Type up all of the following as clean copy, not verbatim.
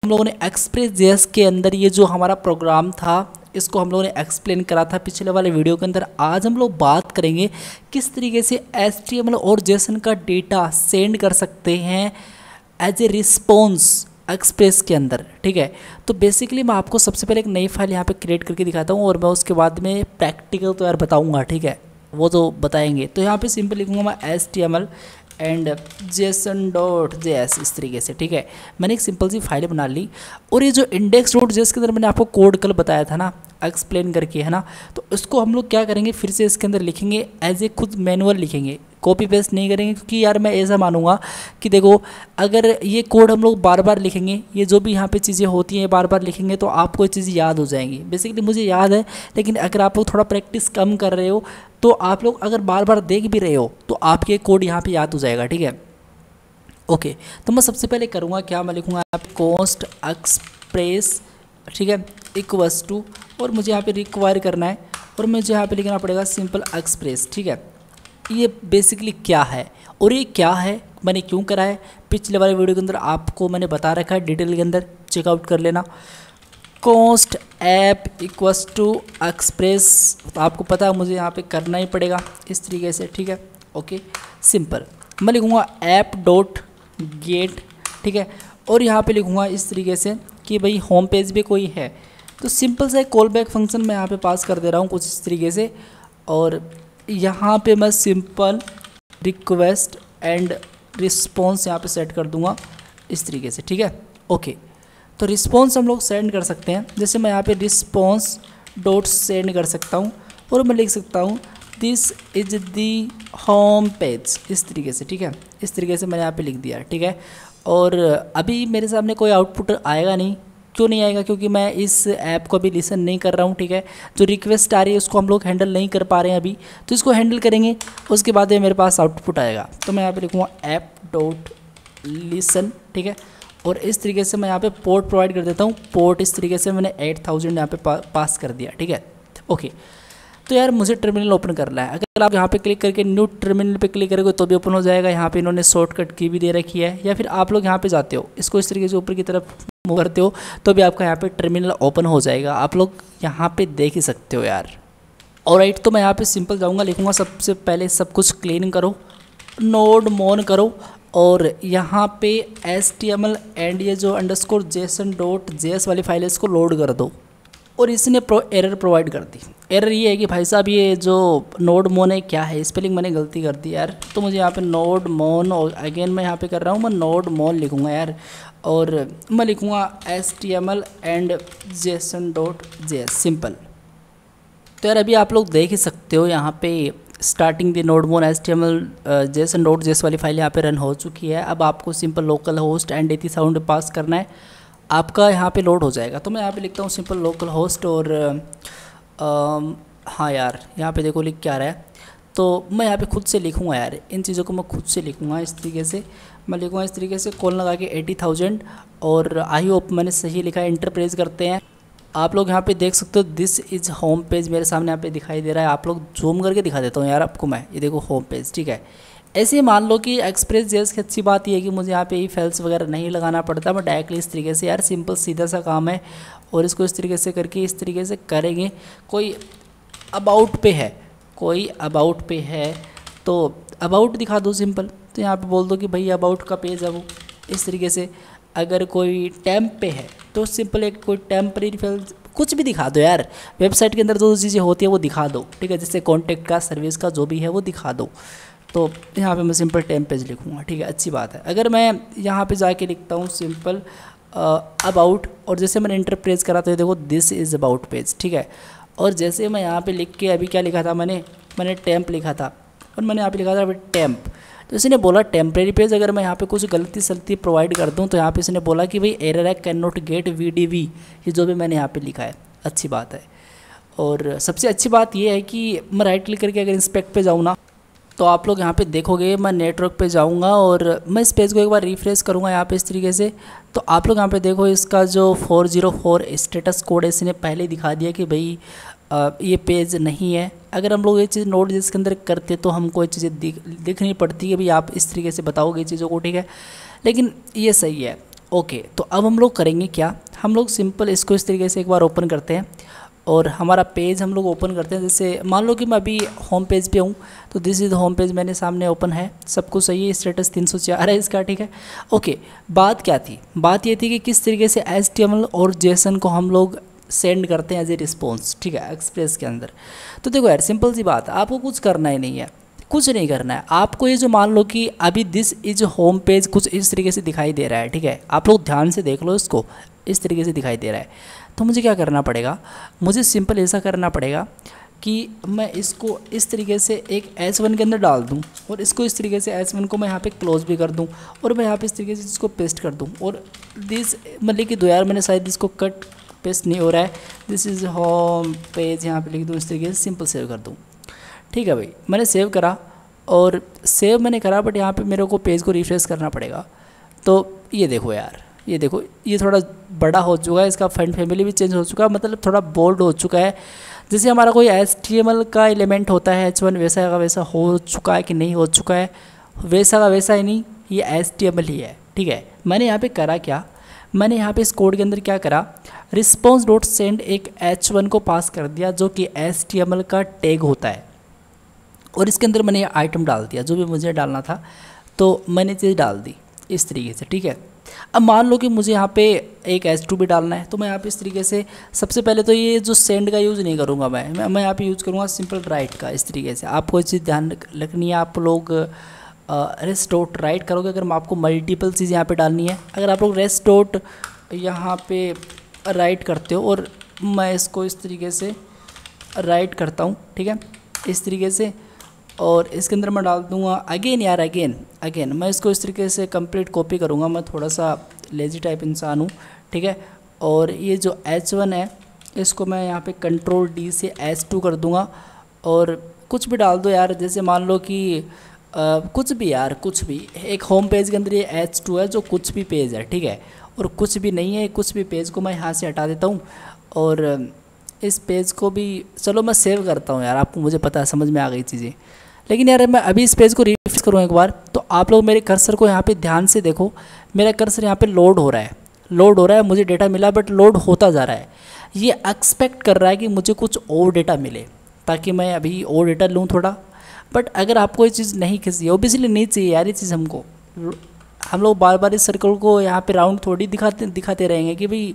हम लोगों ने एक्सप्रेस जेएस के अंदर ये जो हमारा प्रोग्राम था इसको हम लोगों ने एक्सप्लेन करा था पिछले वाले वीडियो के अंदर। आज हम लोग बात करेंगे किस तरीके से HTML और जेसन का डेटा सेंड कर सकते हैं एज ए रिस्पॉन्स एक्सप्रेस के अंदर। ठीक है, तो बेसिकली मैं आपको सबसे पहले एक नई फाइल यहाँ पे क्रिएट करके दिखाता हूँ और मैं उसके बाद में प्रैक्टिकल तो यार बताऊँगा। ठीक है, वो तो बताएंगे। तो यहाँ पे सिंपल लिखूँगा मैं HTML एंड json.js इस तरीके से। ठीक है, मैंने एक सिंपल सी फाइल बना ली और ये जो index.js के अंदर मैंने आपको कोड कल बताया था ना एक्सप्लेन करके, है ना, तो इसको हम लोग क्या करेंगे फिर से इसके अंदर लिखेंगे एज ए खुद मैनुअल लिखेंगे, कॉपी पेस्ट नहीं करेंगे। क्योंकि यार मैं ऐसा मानूंगा कि देखो अगर ये कोड हम लोग बार बार लिखेंगे, ये जो भी यहाँ पे चीज़ें होती हैं बार बार लिखेंगे तो आपको ये चीज़ें याद हो जाएंगी। बेसिकली मुझे याद है, लेकिन अगर आप लोग थोड़ा प्रैक्टिस कम कर रहे हो तो आप लोग अगर बार बार देख भी रहे हो तो आपके कोड यहाँ पे याद हो जाएगा। ठीक है, ओके। तो मैं सबसे पहले करूँगा क्या, मैं लिखूँगा आप कॉस्ट एक्सप्रेस, ठीक है, इक्वल्स टू, और मुझे यहाँ पे रिक्वायर करना है और मुझे यहाँ पे लिखना पड़ेगा सिंपल एक्सप्रेस। ठीक है, ये बेसिकली क्या है और ये क्या है मैंने क्यों करा है पिछले वाले वीडियो के अंदर आपको मैंने बता रखा है, डिटेल के अंदर चेकआउट कर लेना। Cost app equals to express, तो आपको पता है मुझे यहाँ पे करना ही पड़ेगा इस तरीके से। ठीक है, ओके, सिंपल। मैं लिखूँगा ऐप डॉट गेट, ठीक है, और यहाँ पे लिखूँगा इस तरीके से कि भाई होम पेज भी कोई है, तो सिंपल सा एक कॉल बैक फंक्शन मैं यहाँ पे पास कर दे रहा हूँ कुछ इस तरीके से। और यहाँ पे मैं सिंपल रिक्वेस्ट एंड रिस्पॉन्स यहाँ पे सेट कर दूँगा इस तरीके से। ठीक है, ओके। तो रिस्पॉन्स हम लोग सेंड कर सकते हैं, जैसे मैं यहाँ पे रिस्पॉन्स डॉट सेंड कर सकता हूँ और मैं लिख सकता हूँ this is the home page इस तरीके से। ठीक है, इस तरीके से मैंने यहाँ पे लिख दिया। ठीक है, और अभी मेरे सामने कोई आउटपुट आएगा नहीं। क्यों नहीं आएगा? क्योंकि मैं इस ऐप को अभी लिसन नहीं कर रहा हूँ। ठीक है, जो रिक्वेस्ट आ रही है उसको हम लोग हैंडल नहीं कर पा रहे हैं अभी, तो इसको हैंडल करेंगे उसके बाद मेरे पास आउटपुट आएगा। तो मैं यहाँ पे लिखूँगा ऐप डॉट लिसन, ठीक है, और इस तरीके से मैं यहाँ पे पोर्ट प्रोवाइड कर देता हूँ। पोर्ट इस तरीके से मैंने 8000 यहाँ पे पास कर दिया। ठीक है, ओके। तो यार मुझे टर्मिनल ओपन करना है। अगर आप यहाँ पे क्लिक करके न्यू टर्मिनल पे क्लिक करोगे तो भी ओपन हो जाएगा। यहाँ पे इन्होंने शॉर्टकट की भी दे रखी है, या फिर आप लोग यहाँ पे जाते हो इसको इस तरीके से ऊपर की तरफ मूव करते हो तो भी आपका यहाँ पे टर्मिनल ओपन हो जाएगा। आप लोग यहाँ पे देख ही सकते हो यार। ऑलराइट, तो मैं यहाँ पे सिंपल जाऊँगा, लिखूँगा सबसे पहले सब कुछ क्लीन करो, नोड मोन करो, और यहाँ पे HTML एंड ये जो _json.js वाली फाइल है इसको लोड कर दो। और इसने एरर प्रोवाइड कर दी। एरर ये है कि भाई साहब ये जो नोड मोन है क्या है, स्पेलिंग मैंने गलती कर दी यार। तो मुझे यहाँ पे नोड मोन, और अगेन मैं यहाँ पे कर रहा हूँ, मैं नोड मोन लिखूँगा यार, और मैं लिखूँगा HTML एंड json.js सिंपल। तो यार अभी आप लोग देख ही सकते हो यहाँ पे स्टार्टिंग द नोड मोन HTML json.js वाली फाइल यहाँ पे रन हो चुकी है। अब आपको सिंपल लोकल होस्ट एंड 80,000 पास करना है, आपका यहाँ पे लोड हो जाएगा। तो मैं यहाँ पे लिखता हूँ सिंपल लोकल होस्ट, और हाँ यार यहाँ पे देखो लिख क्या रहा है, तो मैं यहाँ पे खुद से लिखूँगा यार, इन चीज़ों को मैं खुद से लिखूँगा इस तरीके से। मैं लिखूँगा इस तरीके से कॉल लगा के 80,000, और आई होप मैंने सही लिखा है। इंटर प्रेस करते हैं, आप लोग यहाँ पे देख सकते हो दिस इज़ होम पेज मेरे सामने यहाँ पे दिखाई दे रहा है। आप लोग जूम करके दिखा देता हूँ यार आपको मैं, ये देखो होम पेज। ठीक है, ऐसे ही मान लो कि एक्सप्रेस जेएस की अच्छी बात ये है कि मुझे यहाँ पे if else वगैरह नहीं लगाना पड़ता, मैं डायरेक्टली इस तरीके से यार सिंपल सीधा सा काम है, और इसको इस तरीके से करके इस तरीके से करेंगे। कोई अबाउट पे है, कोई अबाउट पे है तो अबाउट दिखा दो सिंपल, तो यहाँ पे बोल दो कि भाई अबाउट का पेज है वो इस तरीके से। अगर कोई टैम्प पे है तो सिंपल एक कोई टेम्परेरी फाइल कुछ भी दिखा दो यार, वेबसाइट के अंदर जो चीज़ें होती है वो दिखा दो। ठीक है, जैसे कॉन्टैक्ट का, सर्विस का, जो भी है वो दिखा दो। तो यहाँ पे मैं सिंपल टेम्प पेज लिखूँगा। ठीक है, अच्छी बात है। अगर मैं यहाँ पे जाके लिखता हूँ सिंपल अबाउट, और जैसे मैंने इंटर प्रेस करा तो देखो दिस इज़ अबाउट पेज। ठीक है, और जैसे मैं यहाँ पे लिख के अभी क्या लिखा था, मैंने टेम्प लिखा था, और मैंने यहाँ पे लिखा था अभी टेम्प, तो इसने बोला टेम्परेरी पेज। अगर मैं यहाँ पे कुछ गलती सलती प्रोवाइड कर दूँ तो यहाँ पे इसने बोला कि भाई एरर है, कैन नॉट गेट VDV, ये जो भी मैंने यहाँ पे लिखा है। अच्छी बात है। और सबसे अच्छी बात ये है कि मैं राइट क्लिक करके अगर इंस्पेक्ट पे जाऊँ ना, तो आप लोग यहाँ पे देखोगे मैं नेटवर्क पे जाऊँगा और मैं इस पेज को एक बार रिफ्रेश करूँगा यहाँ पे इस तरीके से, तो आप लोग यहाँ पे देखो इसका जो 404 स्टेटस कोड है इसने पहले दिखा दिया कि भाई ये पेज नहीं है। अगर हम लोग ये चीज़ नोट जिसके अंदर करते तो हमको ये चीज़ें दिख नहीं पड़ती कि भाई आप इस तरीके से बताओगे चीज़ों को। ठीक है, लेकिन ये सही है। ओके, तो अब हम लोग करेंगे क्या, हम लोग सिंपल इसको इस तरीके से एक बार ओपन करते हैं और हमारा पेज हम लोग ओपन करते हैं। जैसे मान लो कि मैं अभी होम पेज पे हूँ, तो दिस इज़ होम पेज मेरे सामने ओपन है, सब कुछ सही है, स्टेटस 304 है इसका, ठीक है। ओके, बात क्या थी, बात ये थी कि किस तरीके से HTML और जेसन को हम लोग सेंड करते हैं एज ए रिस्पॉन्स, ठीक है, एक्सप्रेस के अंदर। तो देखो यार, सिंपल सी बात है, आपको कुछ करना ही नहीं है, कुछ नहीं करना है आपको। ये जो मान लो कि अभी दिस इज होम पेज कुछ इस तरीके से दिखाई दे रहा है, ठीक है, आप लोग ध्यान से देख लो, इसको इस तरीके से दिखाई दे रहा है। तो मुझे क्या करना पड़ेगा, मुझे सिंपल ऐसा करना पड़ेगा कि मैं इसको इस तरीके से एक H1 के अंदर डाल दूं और इसको इस तरीके से H1 को मैं यहाँ पे क्लोज भी कर दूं और मैं यहाँ पे इस तरीके से इसको पेस्ट कर दूं और दिस मतलब कि दो यार मैंने शायद इसको कट पेस्ट नहीं हो रहा है, दिस इज़ होम पेज यहाँ पे लिख दूँ इस तरीके से, सिंपल सेव कर दूँ। ठीक है भाई, मैंने सेव करा और सेव मैंने करा, बट यहाँ पे मेरे को पेज को रिफ्रेश करना पड़ेगा। तो ये देखो यार, ये देखो, ये थोड़ा बड़ा हो चुका है, इसका फॉन्ट फैमिली भी चेंज हो चुका है, मतलब थोड़ा बोल्ड हो चुका है। जैसे हमारा कोई HTML का एलिमेंट होता है H1, वैसा का वैसा हो चुका है कि नहीं हो चुका है, वैसा का वैसा ही नहीं, ये HTML ही है, ठीक है। मैंने यहाँ पे करा क्या, मैंने यहाँ पे इस कोड के अंदर क्या करा, रिस्पॉन्स डॉट सेंड एक H1 को पास कर दिया जो कि HTML का टैग होता है, और इसके अंदर मैंने आइटम डाल दिया जो भी मुझे डालना था, तो मैंने चीज़ डाल दी इस तरीके से, ठीक है। अब मान लो कि मुझे यहाँ पे एक H2 भी डालना है, तो मैं यहाँ पे इस तरीके से सबसे पहले तो ये जो सेंड का यूज़ नहीं करूँगा मैं यहाँ पे यूज़ करूँगा सिंपल राइट का, इस तरीके से। आपको इस चीज़ ध्यान रखनी है, आप लोग रेस्ट डॉट राइट करोगे अगर आपको मल्टीपल चीज़ यहाँ पे डालनी है। अगर आप लोग रेस्ट डॉट यहाँ पे राइट करते हो और मैं इसको इस तरीके से राइट करता हूँ, ठीक है, इस तरीके से, और इसके अंदर मैं डाल दूँगा अगेन यार, अगेन मैं इसको इस तरीके से कंप्लीट कॉपी करूँगा, मैं थोड़ा सा लेजी टाइप इंसान हूँ, ठीक है। और ये जो H1 है इसको मैं यहाँ पे कंट्रोल D से H2 कर दूँगा और कुछ भी डाल दो यार, जैसे मान लो कि कुछ भी यार, कुछ भी, एक होम पेज के अंदर ये H2 है जो कुछ भी पेज है, ठीक है, और कुछ भी नहीं है, कुछ भी पेज को मैं यहाँ से हटा देता हूँ और इस पेज को भी चलो मैं सेव करता हूँ यार, आपको मुझे पता है, समझ में आ गई चीज़ें। लेकिन यार मैं अभी इस पेज को रिफ्रेश करूँ एक बार, तो आप लोग मेरे कर्सर को यहाँ पे ध्यान से देखो, मेरा कर्सर यहाँ पे लोड हो रहा है, मुझे डेटा मिला बट लोड होता जा रहा है। ये एक्सपेक्ट कर रहा है कि मुझे कुछ और डेटा मिले ताकि मैं अभी और डेटा लूँ थोड़ा, बट अगर आपको ये चीज़ नहीं खींची, ओबियसली नहीं चाहिए यार ये चीज़ हमको, हम लोग बार बार इस सर्कल को यहाँ पे राउंड थोड़ी दिखाते रहेंगे कि भाई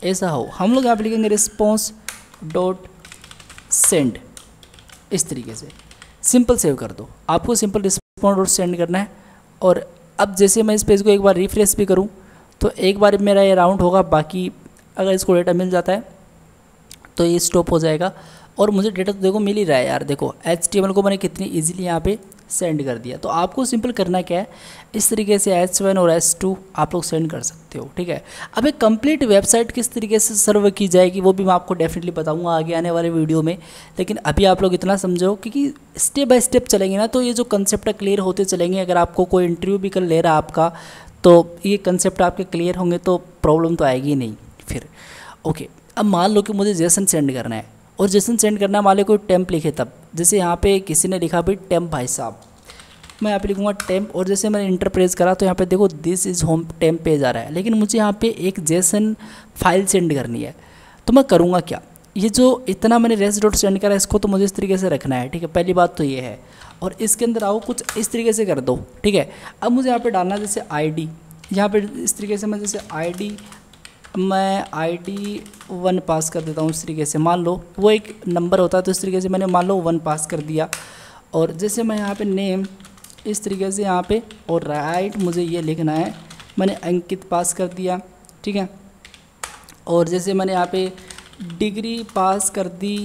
ऐसा हो। हम लोग यहाँ पे लिखेंगे रिस्पॉन्स डॉट सेंड, इस तरीके से सिंपल सेव कर दो। आपको सिंपल रिस्पॉन्स डॉट सेंड करना है। और अब जैसे मैं इस पेज को एक बार रिफ्रेश भी करूँ तो एक बार मेरा ये राउंड होगा, बाकी अगर इसको डेटा मिल जाता है तो ये स्टॉप हो जाएगा और मुझे डेटा तो देखो मिल ही रहा है यार। देखो HTML को मैंने कितनी इजीली यहाँ पे सेंड कर दिया। तो आपको सिंपल करना क्या है, इस तरीके से H1 और H2 आप लोग सेंड कर सकते हो, ठीक है। अब एक कंप्लीट वेबसाइट किस तरीके से सर्व की जाएगी वो भी मैं आपको डेफिनेटली बताऊंगा आगे आने वाले वीडियो में, लेकिन अभी आप लोग इतना समझो क्योंकि स्टेप बाय स्टेप चलेंगे ना तो ये जो कंसेप्ट है क्लियर होते चलेंगे। अगर आपको कोई इंटरव्यू भी कर ले रहा है आपका, तो ये कंसेप्ट आपके क्लियर होंगे तो प्रॉब्लम तो आएगी ही नहीं फिर। ओके, अब मान लो कि मुझे जेसन सेंड करना है और जेसन सेंड करना वाले कोई टेम्प लिखे, तब जैसे यहाँ पे किसी ने लिखा भाई टेम्प भाई साहब, मैं यहाँ पे लिखूँगा टेम्प और जैसे मैंने इंटर प्रेस करा तो यहाँ पे देखो this is home temp page आ रहा है, लेकिन मुझे यहाँ पे एक जेसन फाइल सेंड करनी है। तो मैं करूँगा क्या, ये जो इतना मैंने रेस डॉट सेंड करा इसको तो मुझे इस तरीके से रखना है, ठीक है, पहली बात तो ये है। और इसके अंदर आओ कुछ इस तरीके से कर दो, ठीक है। अब मुझे यहाँ पे डालना है जैसे ID, यहाँ पे इस तरीके से मैं जैसे मैं ID 1 पास कर देता हूँ इस तरीके से। मान लो वो एक नंबर होता है तो इस तरीके से मैंने मान लो 1 पास कर दिया। और जैसे मैं यहाँ पे नेम इस तरीके से यहाँ पे, और राइट मुझे ये लिखना है, मैंने अंकित पास कर दिया, ठीक है। और जैसे मैंने यहाँ पे डिग्री पास कर दी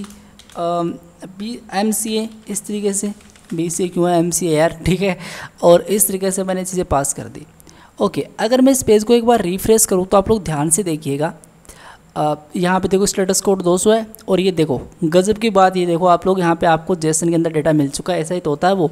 MCA इस तरीके से, BCA क्यों है MCA यार, ठीक है। और इस तरीके से मैंने चीज़ें पास कर दी। ओके, अगर मैं इस पेज को एक बार रिफ्रेश करूँ तो आप लोग ध्यान से देखिएगा, यहाँ पे देखो स्टेटस कोड 200 है और ये देखो गजब की बात, ये देखो आप लोग यहाँ पे आपको जेसन के अंदर डेटा मिल चुका है। ऐसा ही तो होता है वो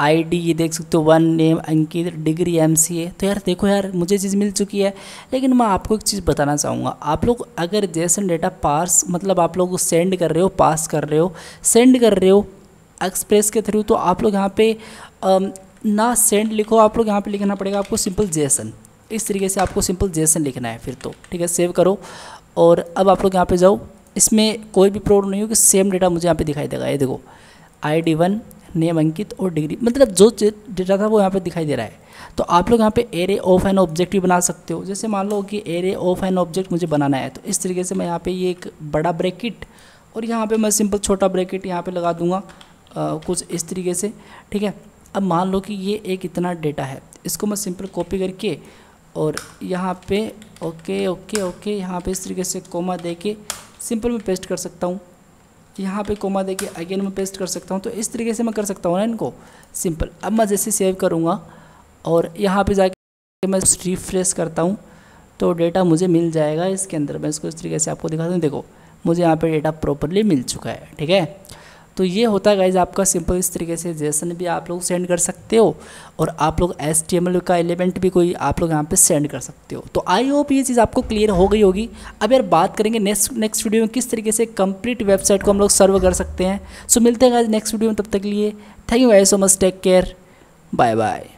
ID, ये देख सकते हो 1 नेम अंकित डिग्री MCA। तो यार देखो यार मुझे चीज़ मिल चुकी है। लेकिन मैं आपको एक चीज़ बताना चाहूँगा, आप लोग अगर जेसन डेटा पास मतलब आप लोग सेंड कर रहे हो, पास कर रहे हो, सेंड कर रहे हो एक्सप्रेस के थ्रू, तो आप लोग यहाँ पे ना सेंड लिखो, आप लोग यहाँ पे लिखना पड़ेगा आपको सिंपल जेसन, इस तरीके से आपको सिंपल जेसन लिखना है फिर तो, ठीक है। सेव करो और अब आप लोग यहाँ पे जाओ। इसमें कोई भी प्रॉब्लम नहीं हो कि सेम डेटा मुझे यहाँ पे दिखाई देगा। ये देखो ID1, नेम अंकित और डिग्री, मतलब जो डेटा था वो यहाँ पे दिखाई दे रहा है। तो आप लोग यहाँ पे एरे ऑफ एन ऑब्जेक्ट भी बना सकते हो। जैसे मान लो कि एरे ऑफ एन ऑब्जेक्ट मुझे बनाना है, तो इस तरीके से मैं यहाँ पे ये एक बड़ा ब्रैकेट और यहाँ पे मैं सिंपल छोटा ब्रैकेट यहाँ पे लगा दूंगा कुछ इस तरीके से, ठीक है। अब मान लो कि ये एक इतना डेटा है, इसको मैं सिंपल कॉपी करके और यहाँ पे ओके ओके ओके यहाँ पे इस तरीके से कोमा दे के सिंपल मैं पेस्ट कर सकता हूँ। यहाँ पे कोमा दे के अगेन मैं पेस्ट कर सकता हूँ। तो इस तरीके से मैं कर सकता हूँ ना इनको सिंपल। अब मैं जैसे सेव करूँगा और यहाँ पे जाके मैं रिफ्रेश करता हूँ तो डेटा मुझे मिल जाएगा इसके अंदर। मैं इसको इस तरीके से आपको दिखाता हूँ, देखो मुझे यहाँ पे डेटा प्रॉपरली मिल चुका है, ठीक है। तो ये होता है गाइज आपका सिंपल। इस तरीके से जेसन भी आप लोग सेंड कर सकते हो और आप लोग HTML का एलिमेंट भी कोई आप लोग यहाँ पे सेंड कर सकते हो। तो आई होप ये चीज़ आपको क्लियर हो गई होगी। अब यार बात करेंगे नेक्स्ट वीडियो में किस तरीके से कंप्लीट वेबसाइट को हम लोग सर्व कर सकते हैं। सो मिलते हैं गाइज नेक्स्ट वीडियो में, तब तक के लिए thank you guys so much, take care, bye bye.